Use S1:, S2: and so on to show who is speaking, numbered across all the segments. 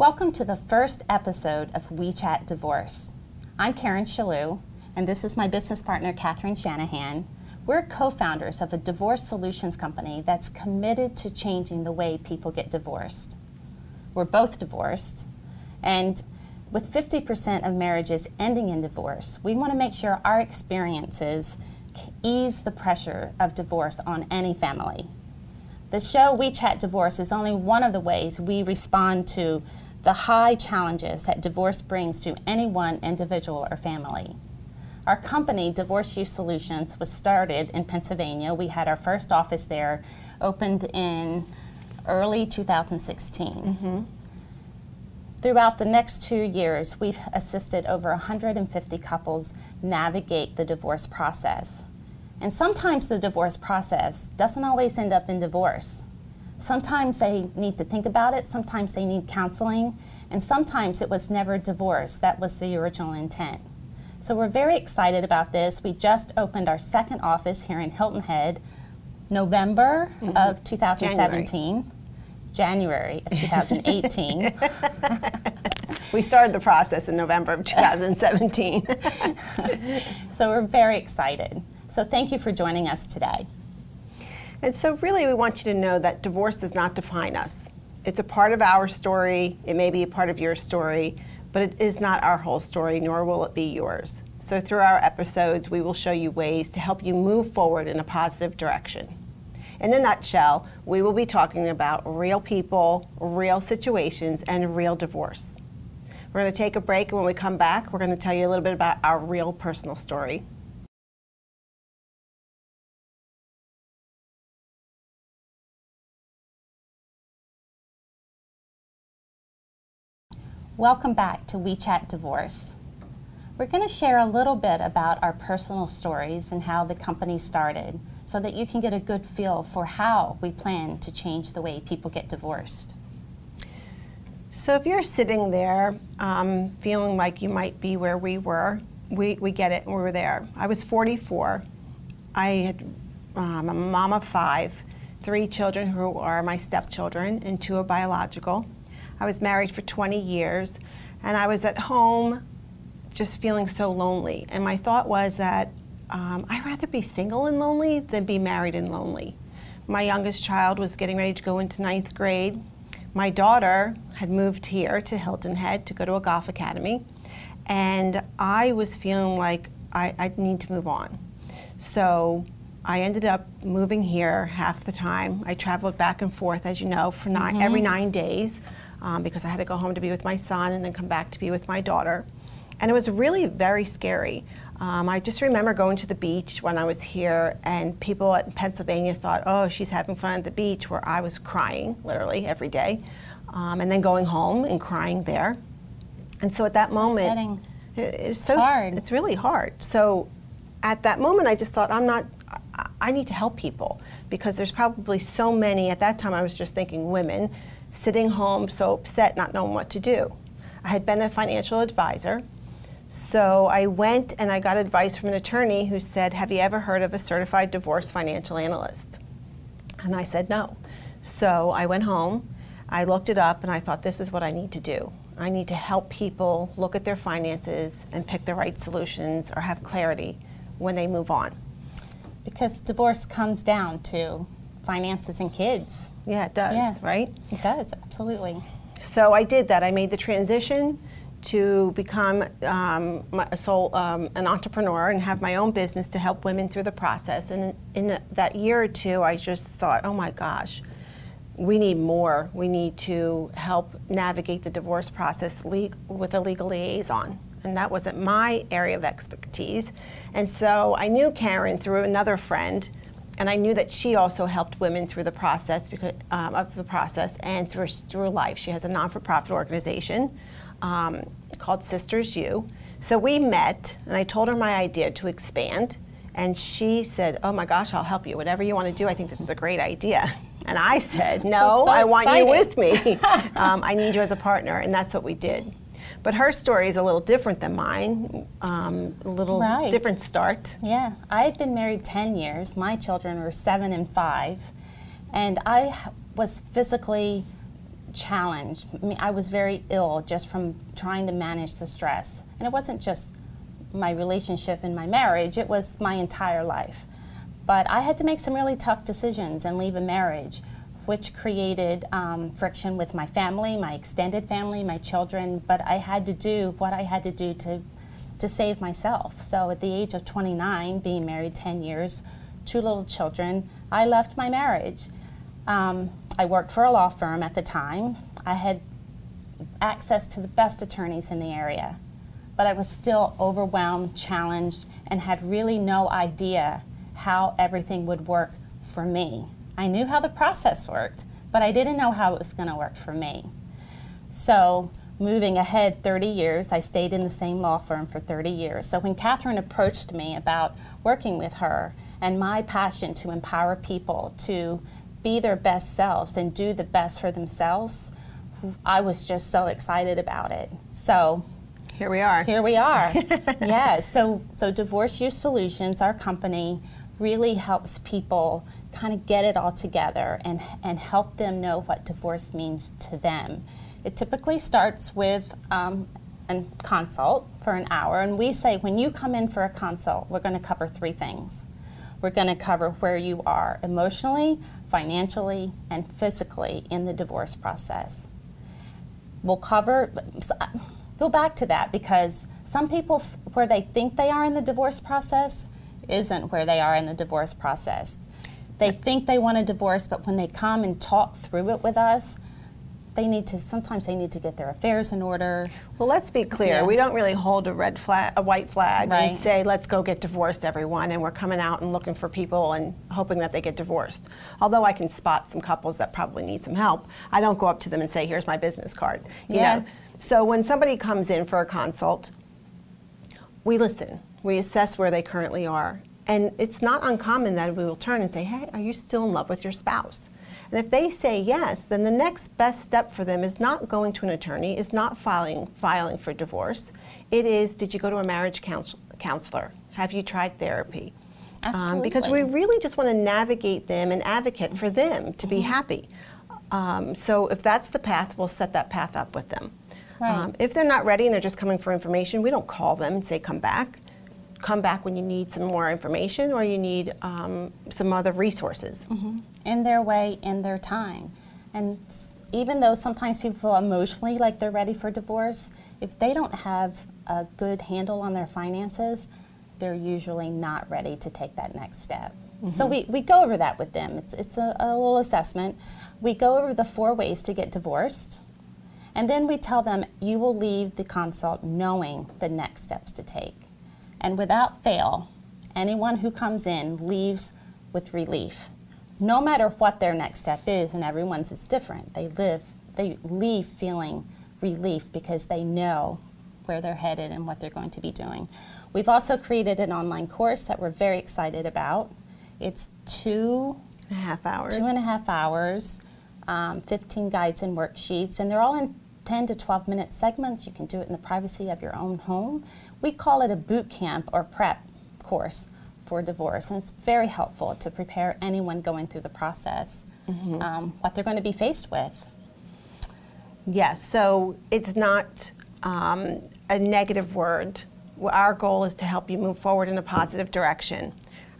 S1: Welcome to the first episode of We Chat Divorce. I'm Karen Shalou, and this is my business partner, Catherine Shanahan. We're co-founders of a divorce solutions company that's committed to changing the way people get divorced. We're both divorced, and with 50% of marriages ending in divorce, we want to make sure our experiences ease the pressure of divorce on any family. The show We Chat Divorce is only one of the ways we respond to the high challenges that divorce brings to any one individual or family. Our company, Divorce Youth Solutions, was started in Pennsylvania. We had our first office there, opened in early 2016. Throughout the next 2 years, we've assisted over 150 couples navigate the divorce process. And sometimes the divorce process doesn't always end up in divorce. Sometimes they need to think about it, sometimes they need counseling, and sometimes it was never divorce. That was the original intent. So we're very excited about this. We just opened our second office here in Hilton Head, November of 2017. January of 2018.
S2: We started the process in November of 2017.
S1: So we're very excited. So thank you for joining us today.
S2: And so really we want you to know that divorce does not define us. It's a part of our story, it may be a part of your story, but it is not our whole story, nor will it be yours. So through our episodes, we will show you ways to help you move forward in a positive direction. In a nutshell, we will be talking about real people, real situations, and real divorce. We're going to take a break, and when we come back, we're going to tell you a little bit about our real personal story.
S1: Welcome back to We Chat Divorce. We're going to share a little bit about our personal stories and how the company started so that you can get a good feel for how we plan to change the way people get divorced.
S2: So if you're sitting there feeling like you might be where we were, we get it, and we were there. I was 44. I had I'm a mom of 5, 3 children who are my stepchildren, and 2 are biological. I was married for 20 years, and I was at home just feeling so lonely. And my thought was that I'd rather be single and lonely than be married and lonely. My youngest child was getting ready to go into 9th grade. My daughter had moved here to Hilton Head to go to a golf academy, and I was feeling like I need to move on. So I ended up moving here half the time. I traveled back and forth, as you know, for every 9 days because I had to go home to be with my son and then come back to be with my daughter. And it was really very scary. I just remember going to the beach when I was here, and people in Pennsylvania thought, oh, she's having fun at the beach, where I was crying literally every day, and then going home and crying there. And so at that moment, it's so hard. It's really hard. So at that moment, I just thought, I need to help people, because there's probably so many, at that time I was just thinking women, sitting home so upset, not knowing what to do. I had been a financial advisor. So I went and I got advice from an attorney who said, have you ever heard of a certified divorce financial analyst? And I said no. So I went home, I looked it up, and I thought, this is what I need to do. I need to help people look at their finances and pick the right solutions or have clarity when they move on.
S1: Because divorce comes down to finances and kids.
S2: Yeah, it does, right?
S1: It does, absolutely.
S2: So I did that. I made the transition to become an entrepreneur and have my own business to help women through the process. And in that year or two, I just thought, oh my gosh, we need more. We need to help navigate the divorce process with a legal liaison. And that wasn't my area of expertise. And so I knew Karen through another friend, and I knew that she also helped women through the process and through life. She has a non-for-profit organization called Sisters U. So we met, and I told her my idea to expand, and she said, oh my gosh, I'll help you. Whatever you want to do, I think this is a great idea. And I said, no, I want you with me. I need you as a partner, and that's what we did. But her story is a little different than mine, a little different start.
S1: Yeah, I had been married 10 years. My children were 7 and 5, and I was physically challenged. I mean, I was very ill just from trying to manage the stress. And it wasn't just my relationship and my marriage, it was my entire life. But I had to make some really tough decisions and leave a marriage, which created friction with my family, my extended family, my children, but I had to do what I had to do to save myself. So at the age of 29, being married 10 years, 2 little children, I left my marriage. I worked for a law firm at the time. I had access to the best attorneys in the area, but I was still overwhelmed, challenged, and had really no idea how everything would work for me. I knew how the process worked, but I didn't know how it was going to work for me. So moving ahead 30 years, I stayed in the same law firm for 30 years. So when Catherine approached me about working with her and my passion to empower people to be their best selves and do the best for themselves, I was just so excited about it. So
S2: here we are.
S1: Here we are. Yeah, so Divorce Youth Solutions, our company, really helps people kind of get it all together and help them know what divorce means to them. It typically starts with a consult for an hour, and we say when you come in for a consult, we're going to cover 3 things. We're going to cover where you are emotionally, financially, and physically in the divorce process. We'll cover, go back to that, because some people where they think they are in the divorce process isn't where they are in the divorce process. They think they want a divorce, but when they come and talk through it with us, sometimes they need to get their affairs in order.
S2: Well, let's be clear.
S1: Yeah.
S2: We don't really hold a white flag
S1: Right.
S2: and say, let's go get divorced, everyone, and we're coming out and looking for people and hoping that they get divorced. Although I can spot some couples that probably need some help, I don't go up to them and say, here's my business card. You know? So when somebody comes in for a consult, we listen. We assess where they currently are. And it's not uncommon that we will turn and say, hey, are you still in love with your spouse? And if they say yes, then the next best step for them is not going to an attorney, is not filing for divorce. It is, did you go to a marriage counselor? Have you tried therapy?
S1: Absolutely.
S2: Because we really just want to navigate them and advocate for them to be happy. So if that's the path, we'll set that path up with them.
S1: Right.
S2: If they're not ready and they're just coming for information, we don't call them and say, come back. Come back when you need some more information or you need some other resources.
S1: In their way, in their time. And even though sometimes people feel emotionally like they're ready for divorce, if they don't have a good handle on their finances, they're usually not ready to take that next step. So we go over that with them. It's a little assessment. We go over the 4 ways to get divorced, and then we tell them you will leave the consult knowing the next steps to take. And without fail, anyone who comes in leaves with relief. No matter what their next step is, and everyone's is different, they leave feeling relief because they know where they're headed and what they're going to be doing. We've also created an online course that we're very excited about. It's
S2: 2.5 hours.
S1: 2.5 hours, 15 guides and worksheets, and they're all in 10 to 12 minute segments. You can do it in the privacy of your own home. We call it a boot camp or prep course for divorce, and it's very helpful to prepare anyone going through the process what they're going to be faced with.
S2: Yes, so it's not a negative word. Our goal is to help you move forward in a positive direction.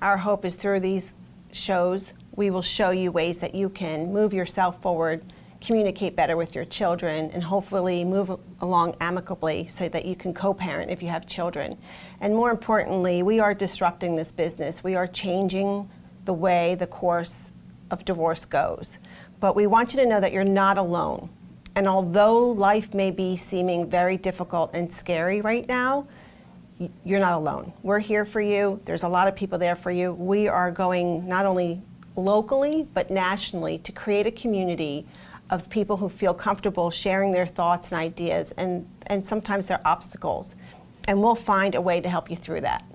S2: Our hope is through these shows, we will show you ways that you can move yourself forward, communicate better with your children, and hopefully move along amicably so that you can co-parent if you have children. And more importantly, we are disrupting this business. We are changing the way the course of divorce goes. But we want you to know that you're not alone. And although life may be seeming very difficult and scary right now, you're not alone. We're here for you. There's a lot of people there for you. We are going not only locally, but nationally to create a community of people who feel comfortable sharing their thoughts and ideas and sometimes their obstacles. And we'll find a way to help you through that.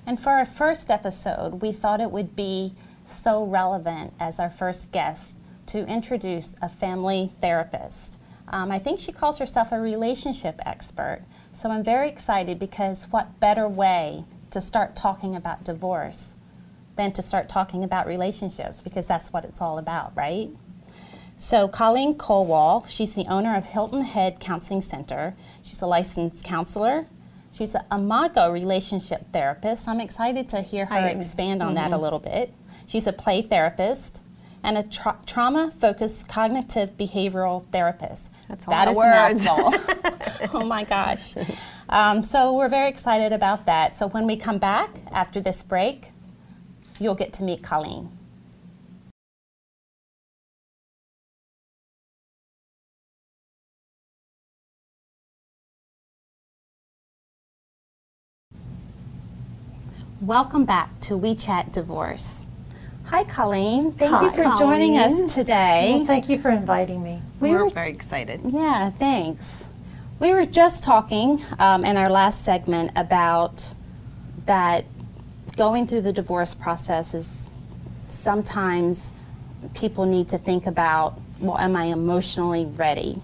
S1: And for our first episode, we thought it would be so relevant as our first guest to introduce a family therapist. I think she calls herself a relationship expert. So I'm very excited because what better way to start talking about divorce than to start talking about relationships, because that's what it's all about, right? So Colleen Colwall, she's the owner of Hilton Head Counseling Center. She's a licensed counselor. She's an Imago relationship therapist. I'm excited to hear her expand on that a little bit. She's a play therapist and a trauma-focused cognitive behavioral therapist.
S2: That is a mouthful.
S1: Oh my gosh. So we're very excited about that. So when we come back after this break, you'll get to meet Colleen. Welcome back to We Chat Divorce. Hi, Colleen. Thank you for joining us today.
S3: Well, thank you for inviting me.
S2: We're very excited.
S1: Yeah, thanks. We were just talking in our last segment about that going through the divorce process is sometimes people need to think about, well, am I emotionally ready?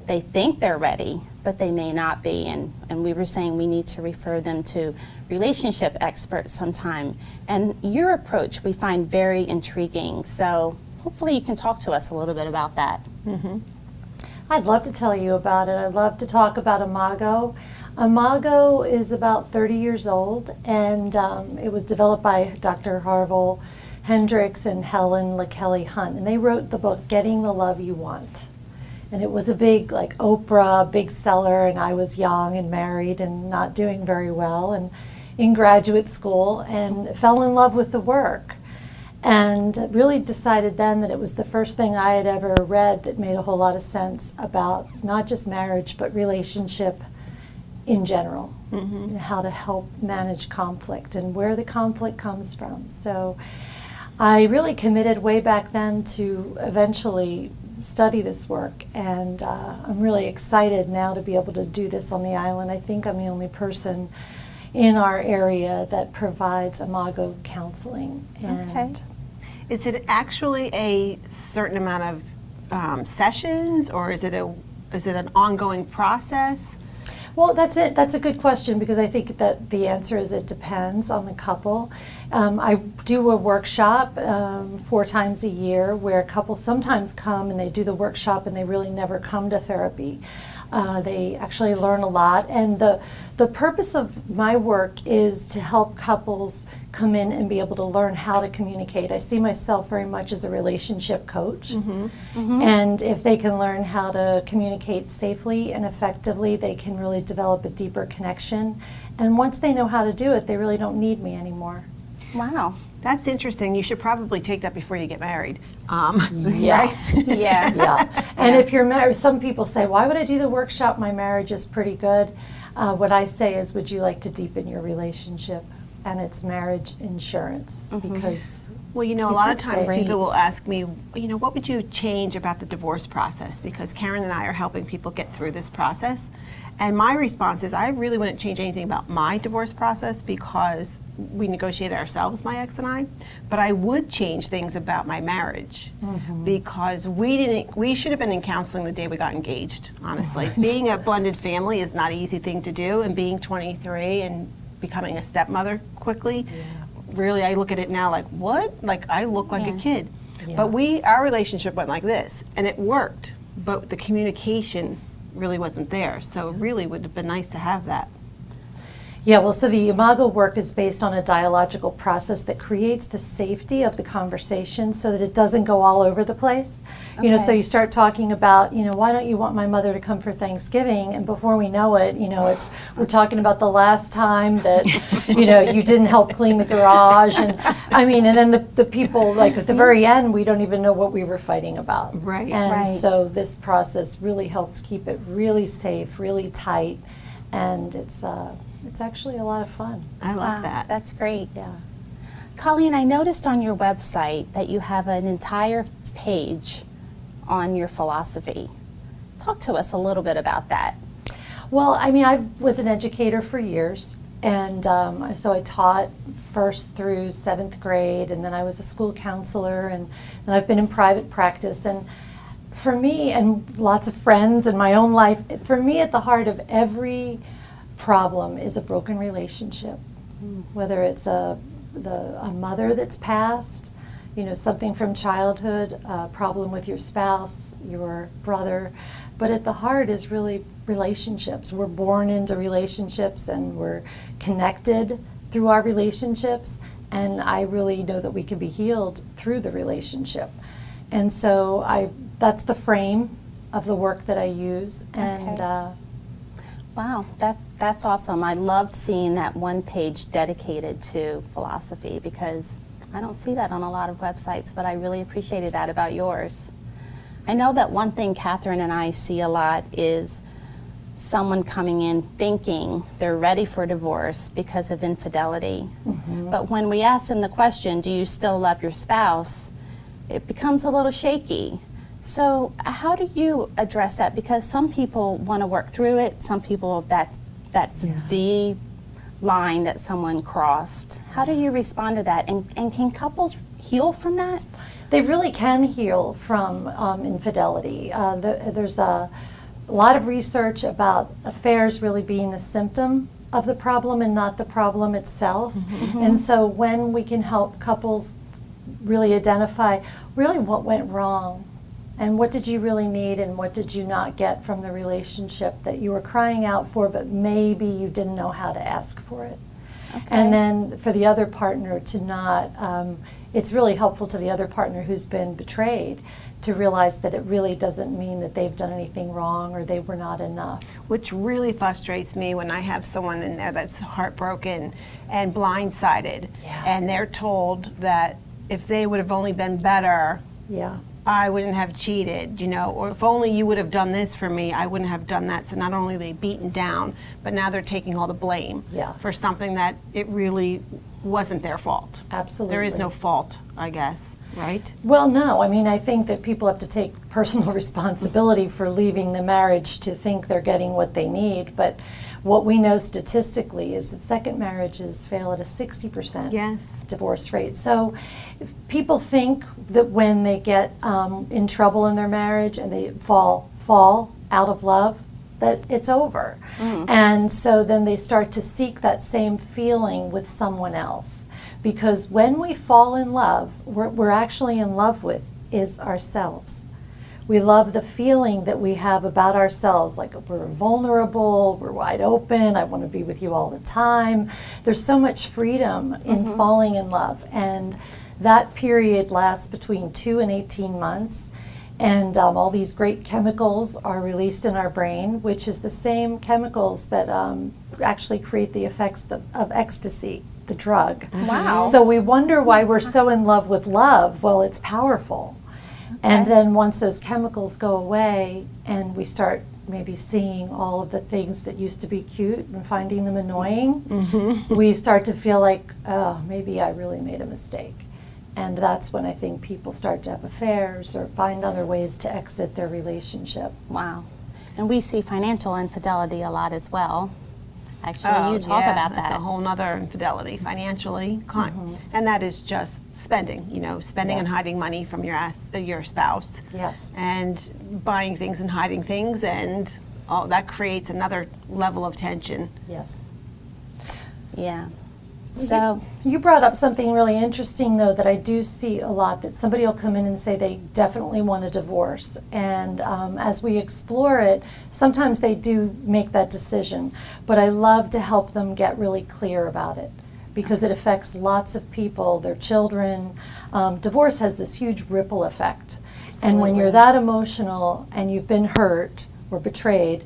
S1: They think they're ready, but they may not be. And we were saying we need to refer them to relationship experts sometime. And your approach we find very intriguing. So hopefully you can talk to us a little bit about that.
S3: Mm-hmm. I'd love to tell you about it. I'd love to talk about Imago. Imago is about 30 years old, and it was developed by Dr. Harville Hendricks and Helen LaKelly Hunt. And they wrote the book, Getting the Love You Want. And it was a big, like Oprah, big seller, and I was young and married and not doing very well and in graduate school and fell in love with the work. And really decided then that it was the first thing I had ever read that made a whole lot of sense about not just marriage, but relationship in general, and how to help manage conflict and where the conflict comes from. So I really committed way back then to eventually study this work, and I'm really excited now to be able to do this on the island. I think I'm the only person in our area that provides Imago counseling. And
S2: okay. Is it actually a certain amount of sessions, or is it an ongoing process?
S3: Well, that's it. That's a good question, because I think that the answer is it depends on the couple. I do a workshop 4 times a year where couples sometimes come and they do the workshop and they really never come to therapy. They actually learn a lot, and the purpose of my work is to help couples come in and be able to learn how to communicate. I see myself very much as a relationship coach, and if they can learn how to communicate safely and effectively, they can really develop a deeper connection. And once they know how to do it, they really don't need me anymore.
S1: Wow.
S2: That's interesting. You should probably take that before you get married.
S3: Yeah.
S2: Right?
S1: Yeah.
S3: Yeah. And if you're married, some people say, why would I do the workshop? My marriage is pretty good. What I say is, would you like to deepen your relationship? And it's marriage insurance, because
S2: well, you know, a lot of times people will ask me, you know, what would you change about the divorce process? Because Karen and I are helping people get through this process. And my response is, I really wouldn't change anything about my divorce process because we negotiated ourselves, my ex and I. But I would change things about my marriage because we should have been in counseling the day we got engaged, honestly. Being a blended family is not an easy thing to do, and being 23 and becoming a stepmother quickly, really, I look at it now like, what? Like, I look like a kid. But our relationship went like this, and it worked, but the communication really wasn't there. So it really would have been nice to have that.
S3: Yeah, well, so the Imago work is based on a dialogical process that creates the safety of the conversation so that it doesn't go all over the place. You know, so you start talking about, you know, why don't you want my mother to come for Thanksgiving? And before we know it, you know, we're talking about the last time that, you know, you didn't help clean the garage. And I mean, and then the people, like at the very end, we don't even know what we were fighting about.
S2: Right.
S3: And so this process really helps keep it really safe, really tight, and it's actually a lot of fun.
S2: I love that.
S1: That's great.
S3: Yeah.
S1: Colleen, I noticed on your website that you have an entire page on your philosophy. Talk to us a little bit about that.
S3: Well, I mean, I was an educator for years, and so I taught 1st through 7th grade, and then I was a school counselor, and then I've been in private practice. And for me, and lots of friends in my own life, for me, at the heart of every problem is a broken relationship. Whether it's a mother that's passed, you know, something from childhood, a problem with your spouse, your brother, but at the heart is really relationships. We're born into relationships and we're connected through our relationships, and I really know that we can be healed through the relationship. And so that's the frame of the work that I use. And
S1: okay. Wow, that's awesome. I loved seeing that one page dedicated to philosophy, because I don't see that on a lot of websites, but I really appreciated that about yours. I know that one thing Catherine and I see a lot is someone coming in thinking they're ready for divorce because of infidelity. Mm-hmm. But when we ask them the question, do you still love your spouse, it becomes a little shaky. So how do you address that? Because some people want to work through it, some people that's the line that someone crossed. How do you respond to that? And can couples heal from that?
S3: They really can heal from infidelity. There's a lot of research about affairs really being the symptom of the problem and not the problem itself. Mm-hmm. And so when we can help couples really identify really what went wrong, and what did you really need and what did you not get from the relationship that you were crying out for, but maybe you didn't know how to ask for it. Okay. And then for the other partner to not, it's really helpful to the other partner who's been betrayed to realize that it really doesn't mean that they've done anything wrong or they were not enough.
S2: Which really frustrates me when I have someone in there that's heartbroken and blindsided, and they're told that if they would have only been better, I wouldn't have cheated, you know, or if only you would have done this for me, I wouldn't have done that. So not only are they beaten down, but now they're taking all the blame for something that it really wasn't their fault.
S3: Absolutely.
S2: There is no fault, I guess, right?
S3: Well, no. I mean, I think that people have to take personal responsibility for leaving the marriage to think they're getting what they need. But what we know statistically is that second marriages fail at a 60% divorce rate. So if people think that when they get in trouble in their marriage and they fall out of love, that it's over. And so then they start to seek that same feeling with someone else. Because when we fall in love, we're actually in love with is ourselves. We love the feeling that we have about ourselves, like we're vulnerable, we're wide open, I want to be with you all the time. There's so much freedom in falling in love. And that period lasts between 2 and 18 months. And all these great chemicals are released in our brain, which is the same chemicals that actually create the effects of ecstasy, the drug.
S1: Wow.
S3: So we wonder why we're so in love with love. Well, it's powerful. And then once those chemicals go away and we start maybe seeing all of the things that used to be cute and finding them annoying, we start to feel like, oh, maybe I really made a mistake. And that's when I think people start to have affairs or find other ways to exit their relationship.
S1: Wow. And we see financial infidelity a lot as well. Actually, you talk about that.
S2: That's a whole nother infidelity, financially. And that is just spending, you know, spending and hiding money from your spouse.
S3: Yes.
S2: And buying things and hiding things, and that creates another level of tension.
S3: Yes.
S1: Yeah. So
S3: you brought up something really interesting, though, that I do see a lot, that somebody will come in and say they definitely want a divorce. And as we explore it, sometimes they do make that decision. But I love to help them get really clear about it, because it affects lots of people, their children. Divorce has this huge ripple effect. Absolutely. And when you're that emotional and you've been hurt or betrayed,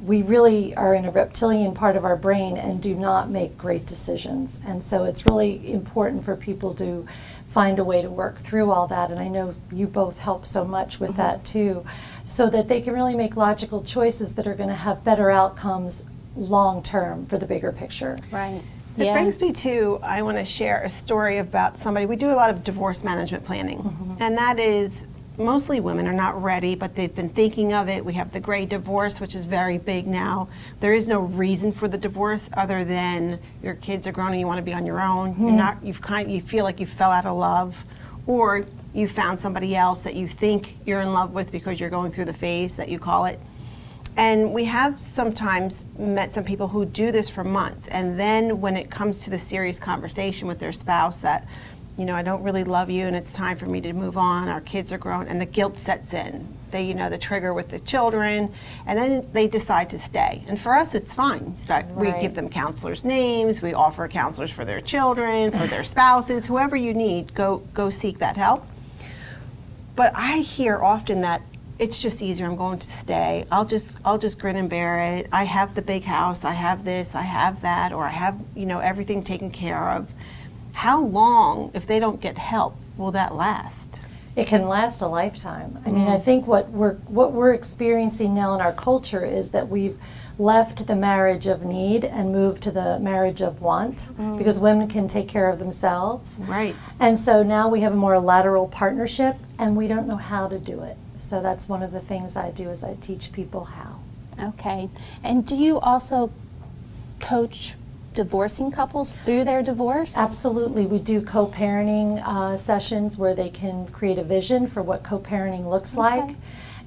S3: we really are in a reptilian part of our brain and do not make great decisions. And so it's really important for people to find a way to work through all that. And I know you both help so much with that too, so that they can really make logical choices that are going to have better outcomes long term for the bigger picture.
S1: Right.
S2: It brings me to, I want to share a story about somebody. We do a lot of divorce management planning, and that is mostly women are not ready, but they've been thinking of it. We have the gray divorce, which is very big now. There is no reason for the divorce other than your kids are grown and you want to be on your own. You're not, you feel like you fell out of love, or you found somebody else that you think you're in love with because you're going through the phase that you call it. And we have sometimes met some people who do this for months, and then when it comes to the serious conversation with their spouse that you know, I don't really love you and it's time for me to move on. Our kids are grown, and the guilt sets in. They, you know, the trigger with the children, and then they decide to stay. And for us, it's fine. We give them counselors' names. We offer counselors for their children, for their spouses, whoever you need. Go seek that help. But I hear often that it's just easier. I'm going to stay. I'll just grin and bear it. I have the big house. I have this. I have that. Or I have, you know, everything taken care of. How long, if they don't get help, will that last?
S3: It can last a lifetime. I mean, I think what we're experiencing now in our culture is that we've left the marriage of need and moved to the marriage of want, because women can take care of themselves.
S2: Right.
S3: And so now we have a more lateral partnership, and we don't know how to do it. So that's one of the things I do, is I teach people how.
S1: Okay. And do you also coach divorcing couples through their divorce?
S3: Absolutely. We do co-parenting sessions where they can create a vision for what co-parenting looks like.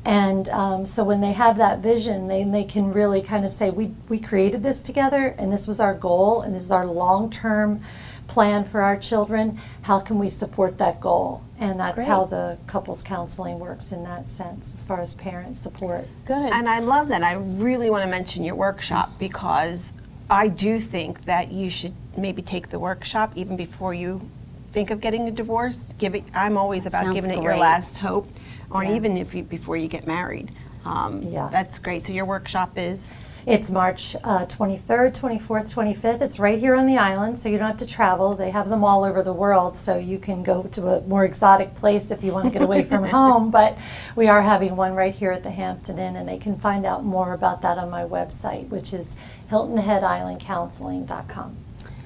S3: And so when they have that vision, they can really kind of say, we created this together, and this was our goal, and this is our long-term plan for our children. How can we support that goal? And that's how the couples counseling works in that sense, as far as parent support.
S1: Good.
S2: And I love that. I really want to mention your workshop, because I do think that you should maybe take the workshop even before you think of getting a divorce. I'm always about giving it your last hope, or even before you get married. That's great. So your workshop is?
S3: It's March 23rd, 24th, 25th. It's right here on the island, so you don't have to travel. They have them all over the world, so you can go to a more exotic place if you want to get away from home. But we are having one right here at the Hampton Inn, and they can find out more about that on my website, which is HiltonHeadIslandCounseling.com.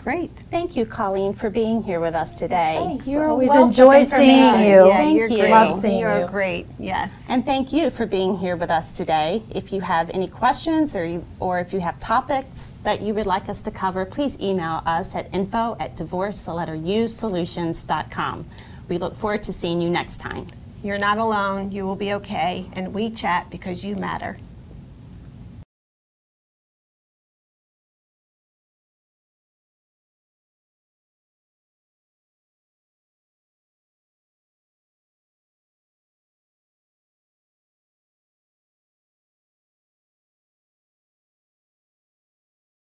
S2: Great.
S1: Thank you, Colleen, for being here with us today.
S3: Thanks.
S1: You're
S3: always
S1: a
S3: enjoy seeing you.
S2: Yeah,
S1: Thank
S2: you're
S1: you.
S2: great.
S3: Love seeing
S2: You're
S3: you.
S2: great. Yes.
S1: And thank you for being here with us today. If you have any questions or if you have topics that you would like us to cover, please email us at info@divorce_solutions.com. We look forward to seeing you next time.
S2: You're not alone. You will be okay. And we chat because you matter.